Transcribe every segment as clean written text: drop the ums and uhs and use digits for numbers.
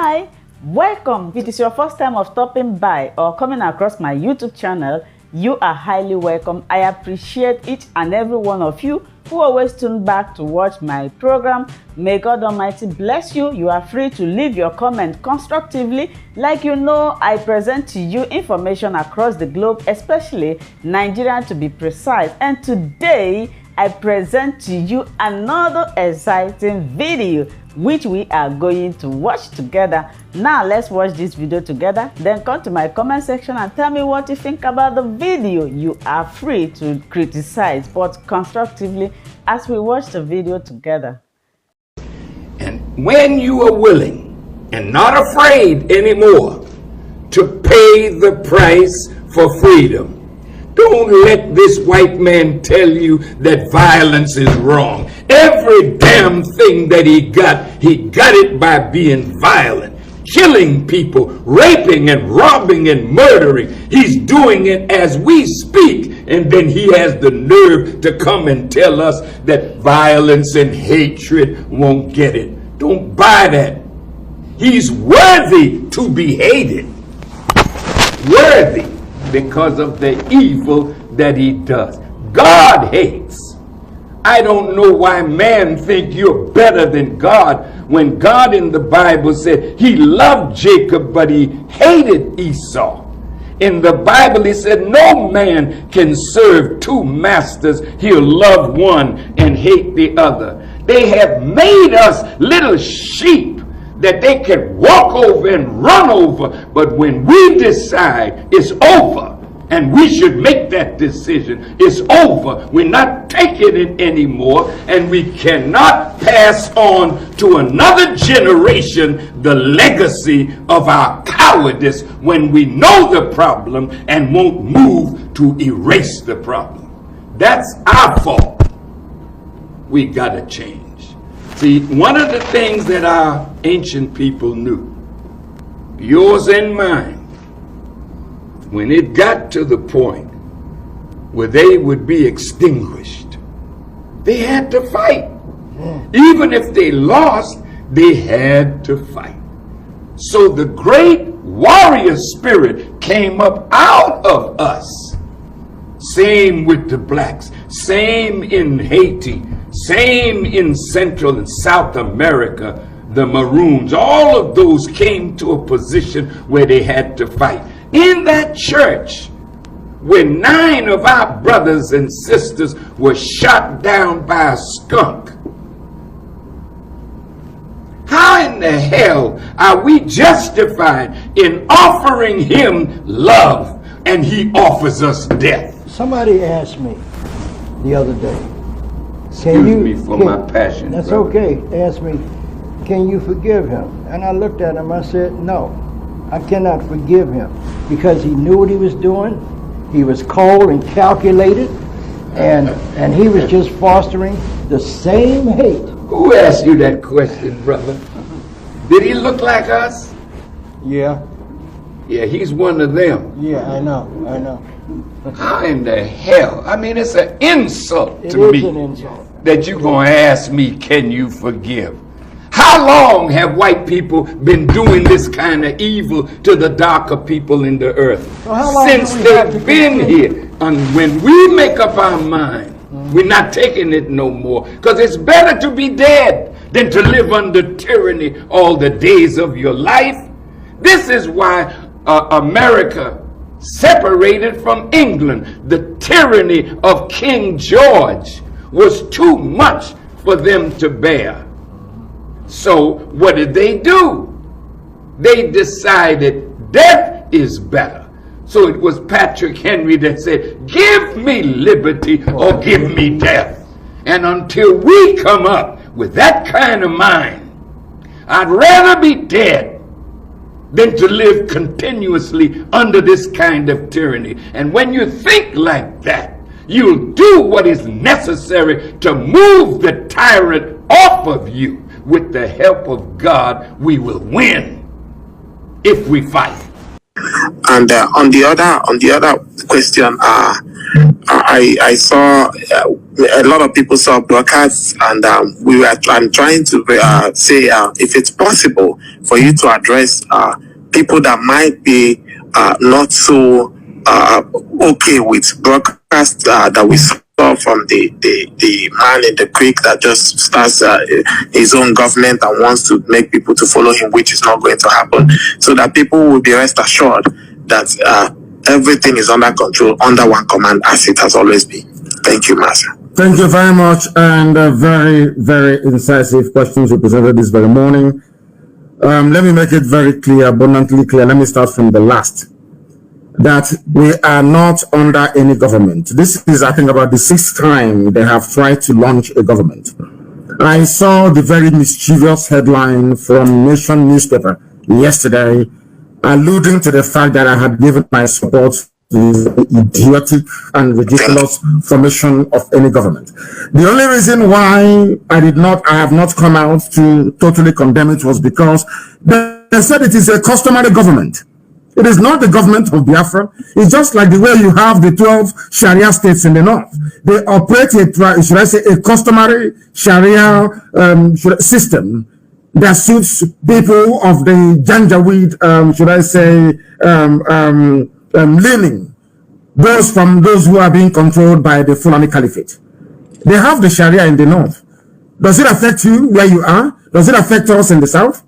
Hi, welcome. If it is your first time of stopping by or coming across my YouTube channel, you are highly welcome. I appreciate each and every one of you who always tune back to watch my program. May God Almighty bless you. You are free to leave your comment constructively. Like you know, I present to you information across the globe, especially Nigeria to be precise. And today, I present to you another exciting video which we are going to watch together. Now let's watch this video together, then come to my comment section and tell me what you think about the video. You are free to criticize, but constructively, as we watch the video together. And when you are willing and not afraid anymore to pay the price for freedom, don't let this white man tell you that violence is wrong. Every damn thing that he got it by being violent, killing people, raping and robbing and murdering. He's doing it as we speak, and then he has the nerve to come and tell us that violence and hatred won't get it. Don't buy that. He's worthy to be hated. Worthy. Because of the evil that he does. God hates. I don't know why man think you're better than God when God in the Bible said he loved Jacob but he hated Esau. In the Bible he said no man can serve two masters. He'll love one and hate the other. They have made us little sheep that they can walk over and run over, but when we decide it's over, and we should make that decision, it's over, we're not taking it anymore, and we cannot pass on to another generation the legacy of our cowardice when we know the problem and won't move to erase the problem. That's our fault. We gotta change. See, one of the things that our ancient people knew, yours and mine, when it got to the point where they would be extinguished, they had to fight. Even if they lost, they had to fight. So the great warrior spirit came up out of us. Same with the blacks, same in Haiti, same in Central and South America, the Maroons. All of those came to a position where they had to fight. In that church, where 9 of our brothers and sisters were shot down by a skunk, how in the hell are we justified in offering him love and he offers us death? Somebody asked me the other day, Excuse me for my passion. That's brother. okay. Asked me, can you forgive him? And I looked at him, I said, no, I cannot forgive him because he knew what he was doing. He was cold and calculated, and he was just fostering the same hate. Who asked you that question, brother? Did he look like us? Yeah. Yeah, he's one of them. Yeah, I know. How in the hell? I mean, it's an insult It to is me an insult. that you're going to ask me, can you forgive? How long have white people been doing this kind of evil to the darker people in the earth? Well, how long Since do we have to they've been continue? here. And when we make up our mind, we're not taking it no more. Because it's better to be dead than to live under tyranny all the days of your life. This is why America separated from England. The tyranny of King George was too much for them to bear. So what did they do? They decided death is better. So it was Patrick Henry that said, give me liberty or give me death. And until we come up with that kind of mind, I'd rather be dead than to live continuously under this kind of tyranny. And when you think like that, you'll do what is necessary to move the tyrant off of you. With the help of God, we will win if we fight. And on the other question, I I saw a lot of people saw broadcasts, and I'm trying to say if it's possible for you to address people that might be not so okay with broadcasts that we saw from the man in the creek that just starts his own government and wants to make people to follow him, which is not going to happen, so that people will be rest assured that everything is under control, under one command, as it has always been. Thank you, Master. Thank you very much, and very, very incisive questions you presented this very morning. Let me make it very clear, abundantly clear. Let me start from the last. That we are not under any government. This is, I think, about the 6th time they have tried to launch a government. I saw the very mischievous headline from Nation newspaper yesterday, alluding to the fact that I had given my support to the idiotic and ridiculous formation of any government. The only reason why I have not come out to totally condemn it was because they said it is a customary government. It is not the government of Biafra. It's just like the way you have the 12 Sharia states in the north. They operate a customary Sharia system that suits people of the Janjaweed, leaning. Those who are being controlled by the Fulani Caliphate. They have the Sharia in the north. Does it affect you where you are? Does it affect us in the south?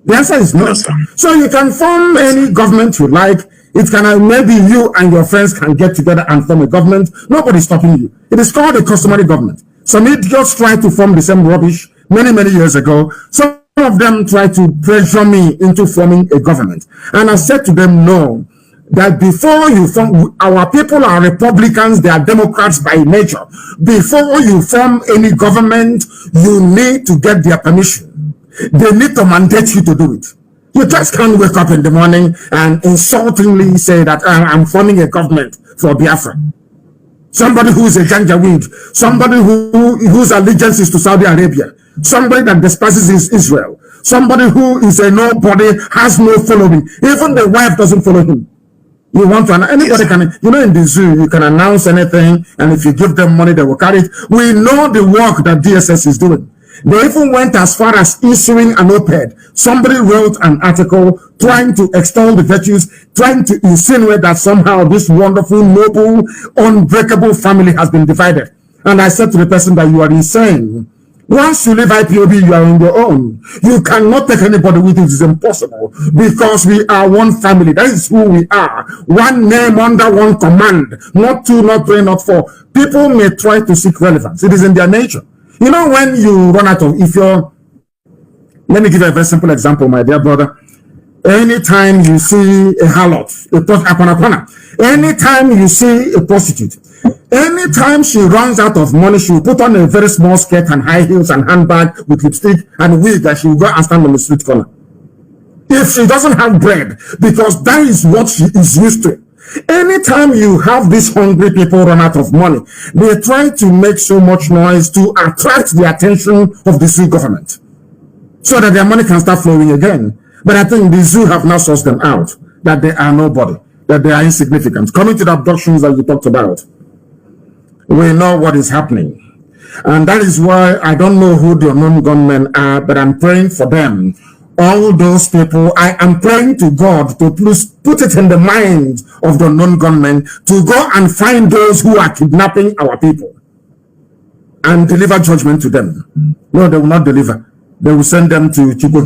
The answer is no. So you can form any government you like. It can maybe you and your friends can get together and form a government. Nobody's stopping you. It is called a customary government. Some idiots tried to form the same rubbish many, many years ago. Some of them tried to pressure me into forming a government. And I said to them, no, that before you form, our people are Republicans, they are Democrats by nature. Before you form any government, you need to get their permission. They need to mandate you to do it. You just can't wake up in the morning and insultingly say that I'm forming a government for Biafra. Somebody who's a Janjaweed, somebody whose allegiance is to Saudi Arabia, somebody that despises Israel, somebody who is a nobody, has no following. Even the wife doesn't follow him. You want to, anybody can, in the zoo, you can announce anything, and if you give them money, they will carry it. We know the work that DSS is doing. They even went as far as issuing an op-ed. Somebody wrote an article trying to extol the virtues, trying to insinuate that somehow this wonderful, noble, unbreakable family has been divided. And I said to the person that you are insane. Once you leave IPOB, you are on your own. You cannot take anybody with you. It is impossible because we are one family. That is who we are. One name under one command. Not two, not three, not four. People may try to seek relevance. It is in their nature. When you run out of, let me give you a very simple example, my dear brother. Anytime you see a harlot, anytime you see a prostitute, anytime she runs out of money, she will put on a very small skirt and high heels and handbag with lipstick and wig, and she will go and stand on the street corner. If she doesn't have bread, because that is what she is used to. Anytime you have these hungry people run out of money, they try to make so much noise to attract the attention of the zoo government so that their money can start flowing again. But I think the zoo have now sourced them out, that they are nobody, that they are insignificant. Coming to the abductions that you talked about, we know what is happening. And that is why I don't know who the unknown gunmen are, but I'm praying for them. All those people, I am praying to God to please put it in the mind of the unknown gunmen to go and find those who are kidnapping our people and deliver judgment to them. No, they will not deliver. They will send them to Chukwu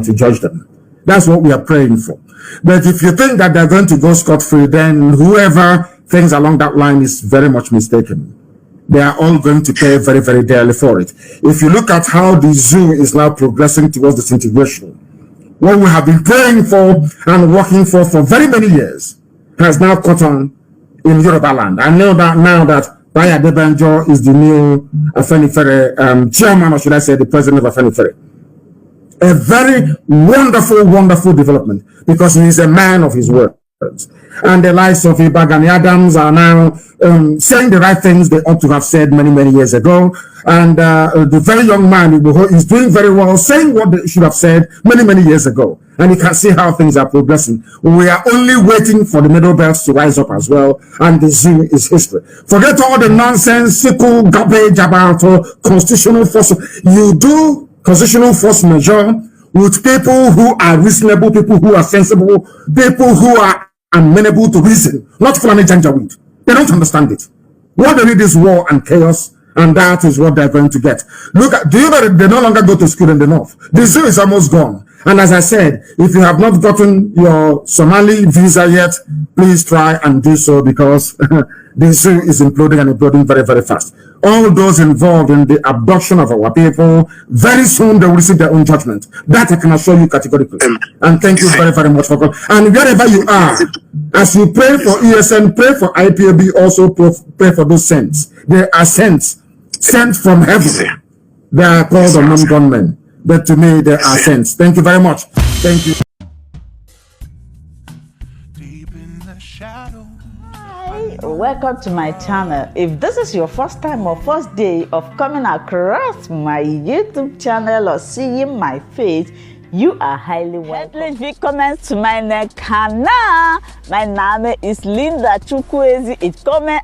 to judge them. That's what we are praying for. But if you think that they're going to go scot-free, then whoever thinks along that line is very much mistaken. They are all going to pay very, very dearly for it. If you look at how the zoo is now progressing towards disintegration, what we have been praying for and working for very many years has now caught on in Yoruba land. I know that now that Baya Debanjo is the new Afenifere chairman, or should I say the president of Afenifere. A very wonderful, wonderful development because he is a man of his words. And the likes of Ibagani Adams are now saying the right things they ought to have said many, many years ago. And the very young man is doing very well, saying what they should have said many, many years ago. And you can see how things are progressing. We are only waiting for the middle belts to rise up as well. And the zoo is history. Forget all the nonsensical garbage about constitutional force. You do constitutional force majeure with people who are reasonable, people who are sensible, people who are amenable to reason, not Fulani Janjaweed. They don't understand it. What they need is war and chaos, and that is what they're going to get. Look at, do you know that they no longer go to school in the north? The zoo is almost gone. And as I said, if you have not gotten your Somali visa yet, please try and do so, because the zoo is imploding and imploding very, very fast. All those involved in the abduction of our people, very soon they will receive their own judgment. That I can assure you categorically. And thank you very, very much for coming. And wherever you are, as you pray for ESN, pray for IPOB, also pray for those saints. They are saints, sent from heaven. They are called unknown gunmen. But to me, they are saints. Thank you very much. Thank you. Hi, welcome to my channel. If this is your first time or first day of coming across my YouTube channel or seeing my face, you are highly welcome. Herzlich willkommen zu meinem Kanal. Mein Name ist Linda Chukwuezi. Ich komme